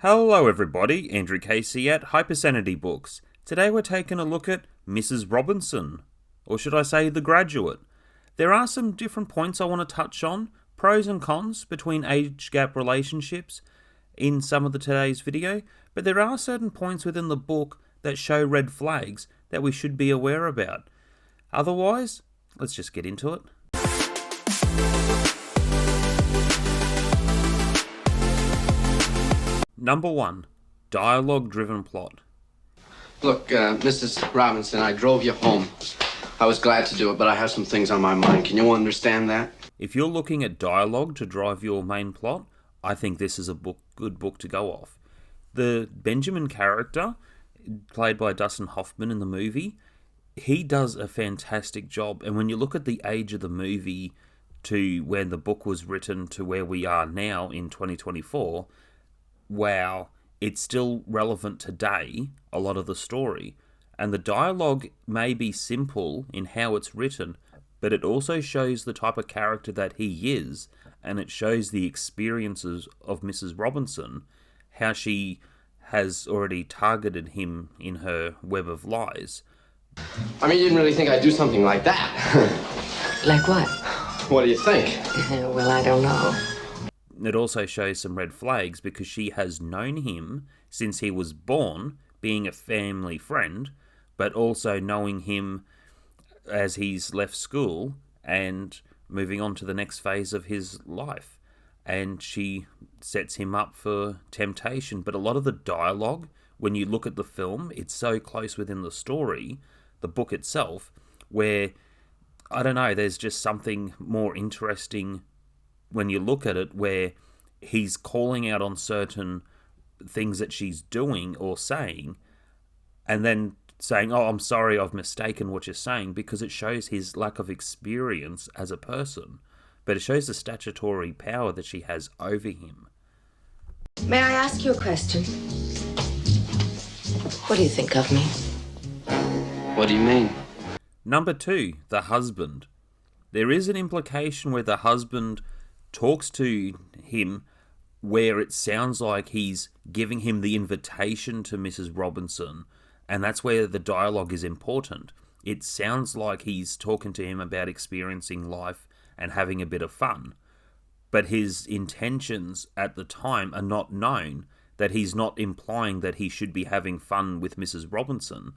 Hello everybody, Andrew Casey at Hypersanity Books. Today we're taking a look at Mrs. Robinson, or should I say The Graduate. There are some different points I want to touch on, pros and cons between age gap relationships in some of today's video, but there are certain points within the book that show red flags that we should be aware about. Otherwise, let's just get into it. Number 1. Dialogue-driven plot. Look, Mrs. Robinson, I drove you home. I was glad to do it, but I have some things on my mind. Can you understand that? If you're looking at dialogue to drive your main plot, I think this is a good book to go off. The Benjamin character, played by Dustin Hoffman in the movie, he does a fantastic job. And when you look at the age of the movie to when the book was written to where we are now in 2024, wow, it's still relevant today, a lot of the story. And the dialogue may be simple in how it's written, but it also shows the type of character that he is, and it shows the experiences of Mrs. Robinson, how she has already targeted him in her web of lies. I mean, you didn't really think I'd do something like that. Like what? What do you think? Well, I don't know. It also shows some red flags because she has known him since he was born, being a family friend, but also knowing him as he's left school and moving on to the next phase of his life. And she sets him up for temptation. But a lot of the dialogue, when you look at the film, it's so close within the story, the book itself, where, I don't know, there's just something more interesting when you look at it, where he's calling out on certain things that she's doing or saying, and then saying, "Oh, I'm sorry, I've mistaken what you're saying," because it shows his lack of experience as a person. But it shows the statutory power that she has over him. May I ask you a question? What do you think of me? What do you mean? Number 2, the husband. There is an implication where the husband talks to him where it sounds like he's giving him the invitation to Mrs. Robinson, and that's where the dialogue is important. It sounds like he's talking to him about experiencing life and having a bit of fun, but his intentions at the time are not known, that he's not implying that he should be having fun with Mrs. Robinson.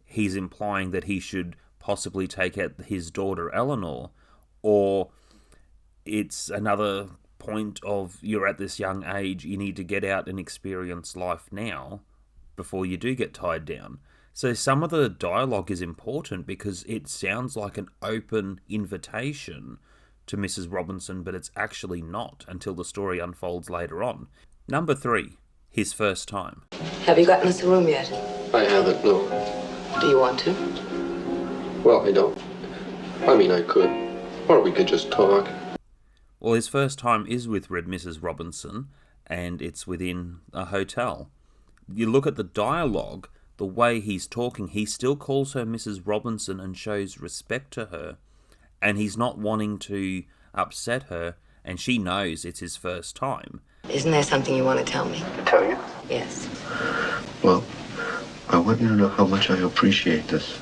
He's implying that he should possibly take out his daughter Eleanor, or it's another point of, you're at this young age, you need to get out and experience life now before you do get tied down. So some of the dialogue is important because it sounds like an open invitation to Mrs. Robinson, but it's actually not until the story unfolds later on. Number 3, his first time. Have you gotten us a room yet? I haven't, no. Do you want to? Well, I don't. I mean, I could. Or we could just talk. Well, his first time is with Mrs. Robinson, and it's within a hotel. You look at the dialogue, the way he's talking, he still calls her Mrs. Robinson and shows respect to her, and he's not wanting to upset her, and she knows it's his first time. Isn't there something you want to tell me? Tell you? Yes. Well, I want you to know how much I appreciate this.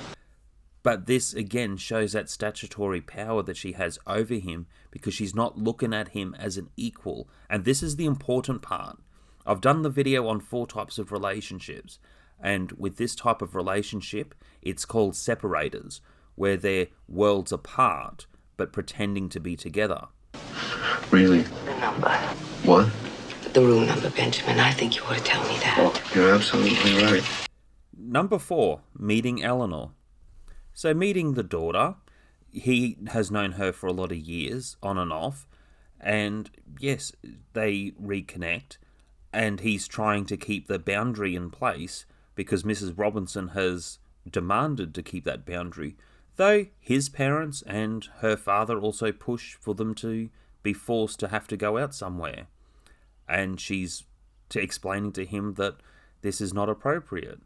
But this, again, shows that statutory power that she has over him because she's not looking at him as an equal. And this is the important part. I've done the video on 4 types of relationships. And with this type of relationship, it's called separators, where they're worlds apart, but pretending to be together. Really? The number. What? The room number, Benjamin. I think you ought to tell me that. Oh, you're absolutely right. Number 4, meeting Eleanor. So meeting the daughter, he has known her for a lot of years, on and off, and yes, they reconnect, and he's trying to keep the boundary in place because Mrs. Robinson has demanded to keep that boundary, though his parents and her father also push for them to be forced to have to go out somewhere, and she's explaining to him that this is not appropriate.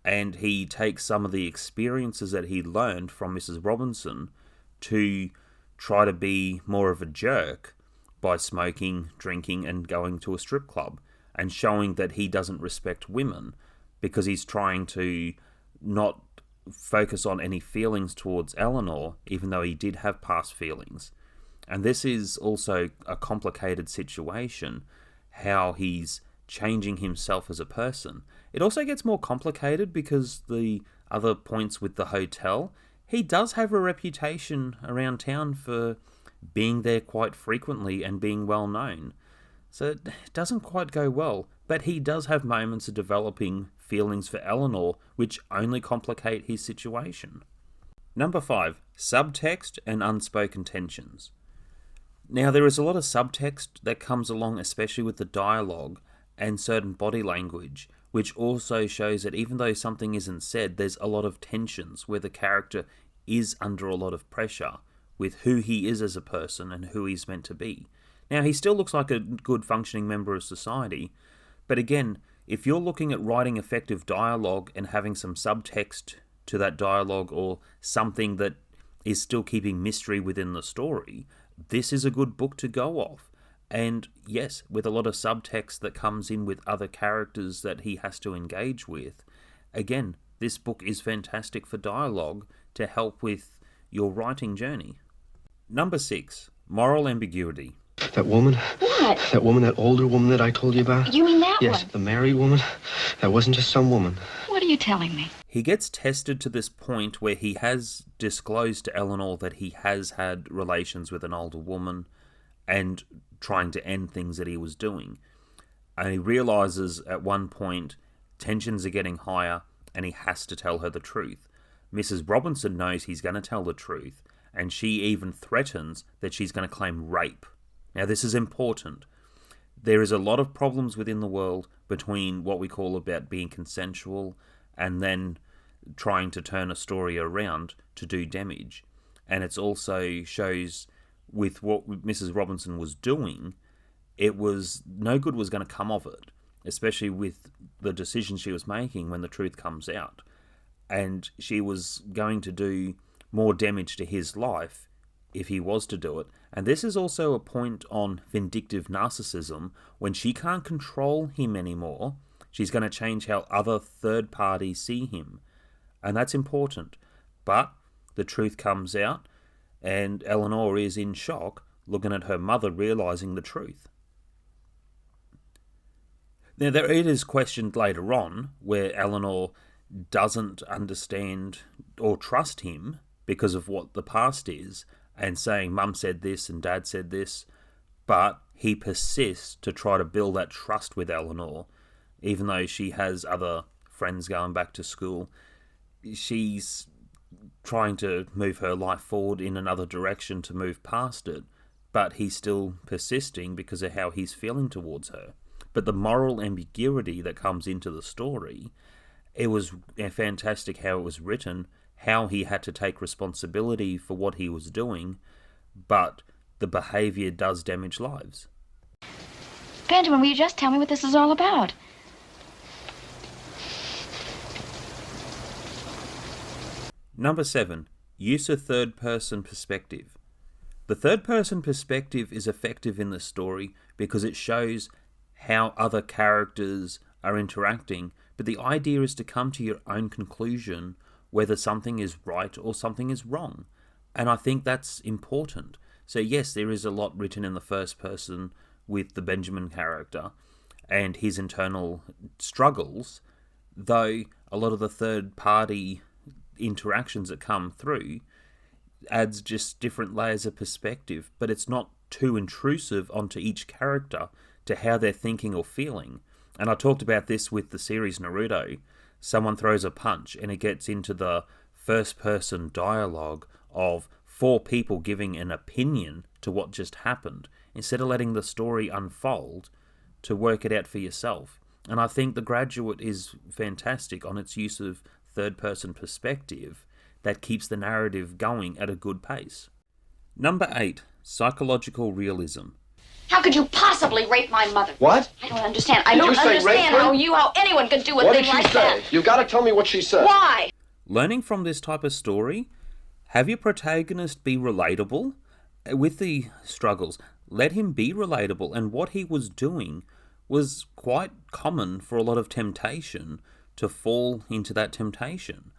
And he takes some of the experiences that he learned from Mrs. Robinson to try to be more of a jerk by smoking, drinking, and going to a strip club. and showing that he doesn't respect women because he's trying to not focus on any feelings towards Eleanor, even though he did have past feelings. And this is also a complicated situation, how he's changing himself as a person. It also gets more complicated because the other points with the hotel, he does have a reputation around town for being there quite frequently and being well known. So it doesn't quite go well, but he does have moments of developing feelings for Eleanor, which only complicate his situation. Number 5, subtext and unspoken tensions. Now, there is a lot of subtext that comes along, especially with the dialogue and certain body language, which also shows that even though something isn't said, there's a lot of tensions where the character is under a lot of pressure with who he is as a person and who he's meant to be. Now, he still looks like a good functioning member of society, but again, if you're looking at writing effective dialogue and having some subtext to that dialogue or something that is still keeping mystery within the story, this is a good book to go off. And yes, with a lot of subtext that comes in with other characters that he has to engage with, again, this book is fantastic for dialogue to help with your writing journey. Number 6, moral ambiguity. That woman? What? That woman, that older woman that I told you about? You mean that one? Yes, the married woman. That wasn't just some woman. What are you telling me? He gets tested to this point where he has disclosed to Eleanor that he has had relations with an older woman and trying to end things that he was doing. And he realizes at one point tensions are getting higher and he has to tell her the truth. Mrs. Robinson knows he's going to tell the truth, and she even threatens that she's going to claim rape. Now, this is important. There is a lot of problems within the world between what we call about being consensual and then trying to turn a story around to do damage. And it also shows with what Mrs. Robinson was doing, it was no good was going to come of it, especially with the decision she was making when the truth comes out. And she was going to do more damage to his life if he was to do it. And this is also a point on vindictive narcissism. When she can't control him anymore, she's going to change how other third parties see him. And that's important. But the truth comes out, and Eleanor is in shock, looking at her mother realizing the truth. Now, it is questioned later on where Eleanor doesn't understand or trust him because of what the past is, and saying Mum said this and Dad said this, but he persists to try to build that trust with Eleanor, even though she has other friends going back to school. She's trying to move her life forward in another direction to move past it, but he's still persisting because of how he's feeling towards her. But the moral ambiguity that comes into the story, it was fantastic how it was written, how he had to take responsibility for what he was doing, but the behaviour does damage lives. Benjamin, will you just tell me what this is all about? Number 7, use a third-person perspective. The third-person perspective is effective in the story because it shows how other characters are interacting, but the idea is to come to your own conclusion whether something is right or something is wrong. And I think that's important. So yes, there is a lot written in the first person with the Benjamin character and his internal struggles, though a lot of the third party interactions that come through adds just different layers of perspective, but it's not too intrusive onto each character to how they're thinking or feeling. And I talked about this with the series Naruto. Someone throws a punch and it gets into the first person dialogue of 4 people giving an opinion to what just happened, instead of letting the story unfold to work it out for yourself. And I think The Graduate is fantastic on its use of third person perspective that keeps the narrative going at a good pace. Number 8, psychological realism. How could you possibly rape my mother? What? I don't understand. I Did don't you say understand rape her? how anyone could do a What thing did she like say? that. You've got to tell me what she said. Why? Learning from this type of story, have your protagonist be relatable with the struggles. Let him be relatable, and what he was doing was quite common for a lot of temptation to fall into that temptation.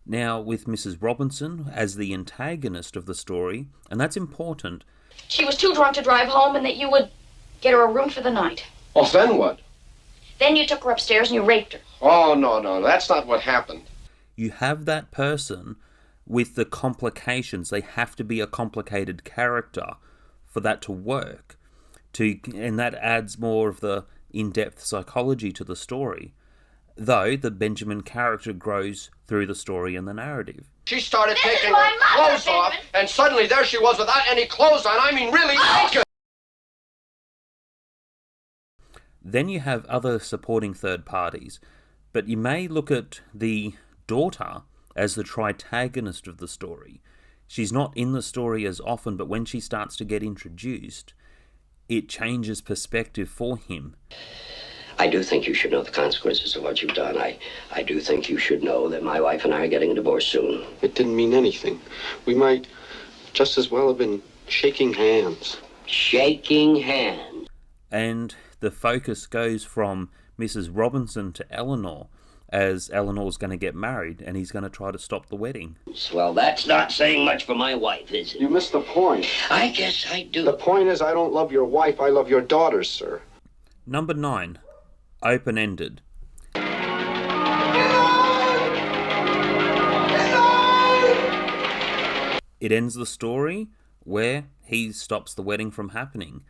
Now, with Mrs. Robinson as the antagonist of the story, and that's important. She was too drunk to drive home, and that you would get her a room for the night. Well, then what? Then you took her upstairs and you raped her. Oh, no, that's not what happened. You have that person with the complications. They have to be a complicated character for that to work. And that adds more of the in-depth psychology to the story. Though the Benjamin character grows through the story and the narrative. She started This is taking my her mother, clothes off, Benjamin. and suddenly there she was without any clothes on. I mean, really naked. Then you have other supporting third parties, but you may look at the daughter as the tritagonist of the story. She's not in the story as often, but when she starts to get introduced, it changes perspective for him. I do think you should know the consequences of what you've done. I do think you should know that my wife and I are getting a divorce soon. It didn't mean anything. We might just as well have been shaking hands. Shaking hands. And the focus goes from Mrs. Robinson to Eleanor, as Eleanor's going to get married and he's going to try to stop the wedding. Well, that's not saying much for my wife, is it? You missed the point. I guess I do. The point is, I don't love your wife, I love your daughters, sir. Number 9. Open-ended. It ends the story where he stops the wedding from happening.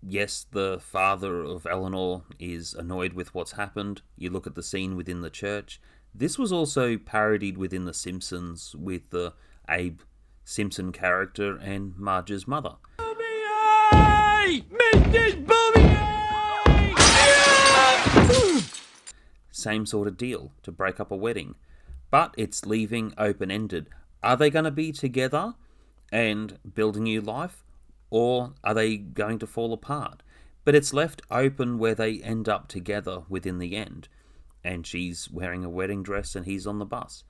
Yes, the father of Eleanor is annoyed with what's happened. You look at the scene within the church. This was also parodied within The Simpsons with the Abe Simpson character and Marge's mother. Same sort of deal, to break up a wedding. But it's leaving open-ended. Are they going to be together and build a new life? Or are they going to fall apart? But it's left open where they end up together within the end. And she's wearing a wedding dress and he's on the bus.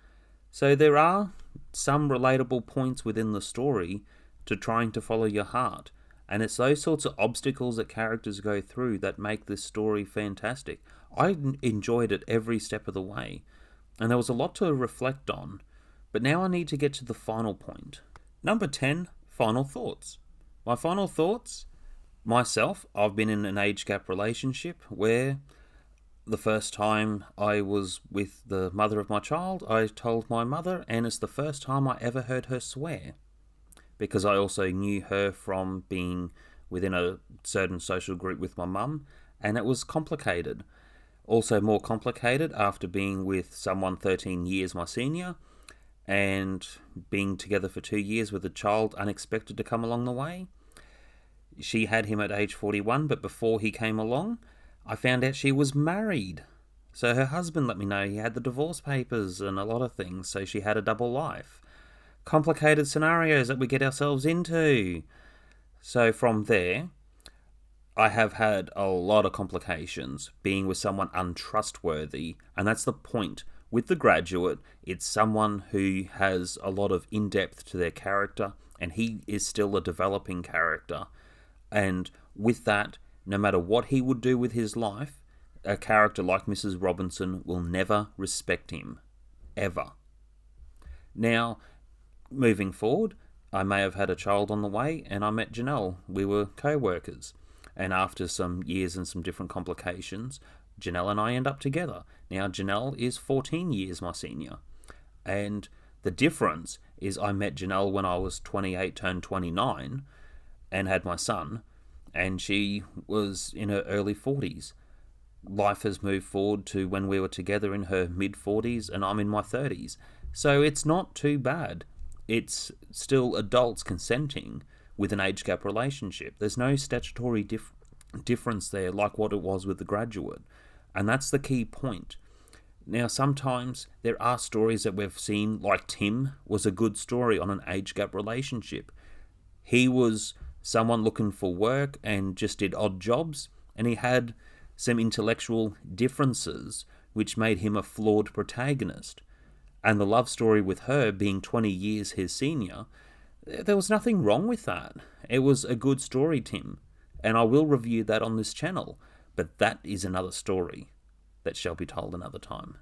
So there are some relatable points within the story to trying to follow your heart. And it's those sorts of obstacles that characters go through that make this story fantastic. I enjoyed it every step of the way. And there was a lot to reflect on. But now I need to get to the final point. Number 10, final thoughts. My final thoughts, myself, I've been in an age gap relationship where the first time I was with the mother of my child, I told my mother, and it's the first time I ever heard her swear. Because I also knew her from being within a certain social group with my mum, and it was complicated. Also more complicated after being with someone 13 years my senior, and being together for 2 years with a child unexpected to come along the way. She had him at age 41, but before he came along, I found out she was married. So her husband let me know he had the divorce papers and a lot of things, so she had a double life. Complicated scenarios that we get ourselves into. So from there, I have had a lot of complications being with someone untrustworthy, and that's the point. With The Graduate, it's someone who has a lot of in-depth to their character, and he is still a developing character. And with that, no matter what he would do with his life, a character like Mrs. Robinson will never respect him. Ever. Now, moving forward, I may have had a child on the way, and I met Janelle. We were co-workers. And after some years and some different complications, Janelle and I end up together. Now, Janelle is 14 years my senior. And the difference is I met Janelle when I was 28, turned 29, and had my son. And she was in her early 40s. Life has moved forward to when we were together in her mid-40s, and I'm in my 30s. So it's not too bad. It's still adults consenting with an age gap relationship. There's no statutory difference there like what it was with The Graduate. And that's the key point. Now, sometimes there are stories that we've seen, like Tim was a good story on an age gap relationship. He was someone looking for work and just did odd jobs, and he had some intellectual differences which made him a flawed protagonist. And the love story with her being 20 years his senior, there was nothing wrong with that. It was a good story, Tim, and I will review that on this channel. But that is another story that shall be told another time.